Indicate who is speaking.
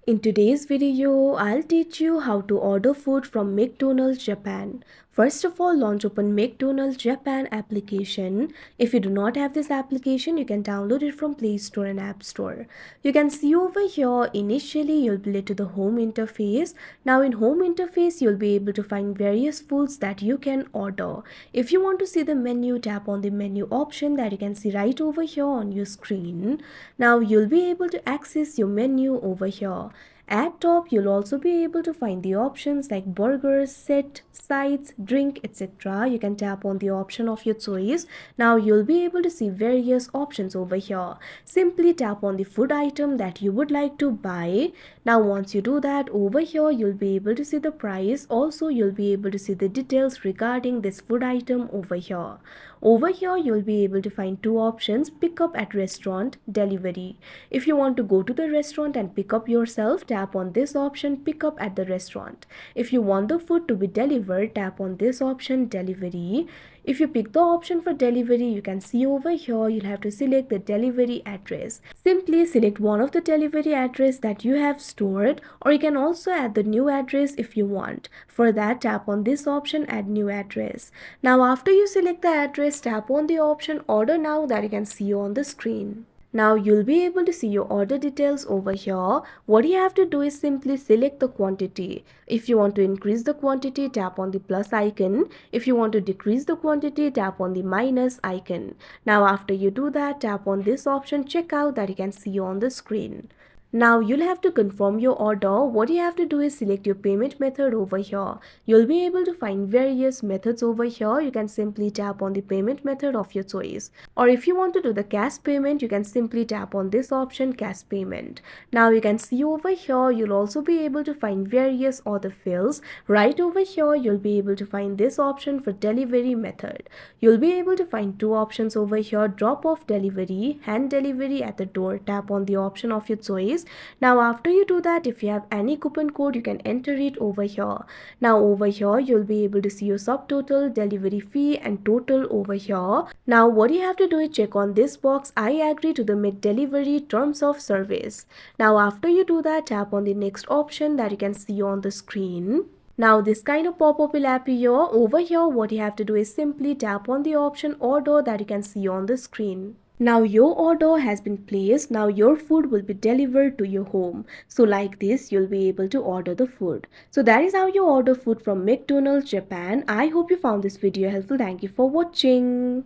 Speaker 1: In today's video, I'll teach you how to order food from McDonald's Japan. First of all, launch open McDonald's Japan application. If you do not have this application, you can download it from Play Store and App Store. You can see over here, initially you'll be led to the home interface. Now in home interface, you'll be able to find various foods that you can order. If you want to see the menu, tap on the menu option that you can see right over here on your screen. Now you'll be able to access your menu over here. At top, you'll also be able to find the options like burgers, set, sides, drink, etc. You can tap on the option of your choice. Now you'll be able to see various options over here. Simply tap on the food item that you would like to buy. Now once you do that, over here you'll be able to see the price. Also, you'll be able to see the details regarding this food item over here. Over here, you'll be able to find two options: pick up at restaurant, delivery. If you want to go to the restaurant and pick up yourself, tap on this option, pick up at the restaurant. If you want the food to be delivered, tap on this option, delivery. If you pick the option for delivery, you can see over here you'll have to select the delivery address. Simply select one of the delivery address that you have stored, or you can also add the new address if you want. For that, tap on this option, add new address. Now after you select the address, tap on the option order now that you can see on the screen. Now you'll be able to see your order details over here. What you have to do is simply select the quantity. If you want to increase the quantity, tap on the plus icon. If you want to decrease the quantity, tap on the minus icon. Now after you do that, tap on this option checkout that you can see on the screen. Now you'll have to confirm your order. What you have to do is select your payment method over here. You'll be able to find various methods over here. You can simply tap on the payment method of your choice. Or if you want to do the cash payment, you can simply tap on this option, cash payment. Now you can see over here, you'll also be able to find various order fields. Right over here, you'll be able to find this option for delivery method. You'll be able to find two options over here: drop off delivery, hand delivery at the door. Tap on the option of your choice. Now after you do that, if you have any coupon code, you can enter it over here. Now over here, you'll be able to see your subtotal, delivery fee and total over here. Now what you have to do is check on this box, I agree to the McDelivery terms of service. Now after you do that, tap on the next option that you can see on the screen. Now this kind of pop-up will appear. Over here, what you have to do is simply tap on the option order that you can see on the screen. Now your order has been placed. Now your food will be delivered to your home. So like this, you'll be able to order the food. So that is how you order food from McDonald's Japan. I hope you found this video helpful. Thank you for watching.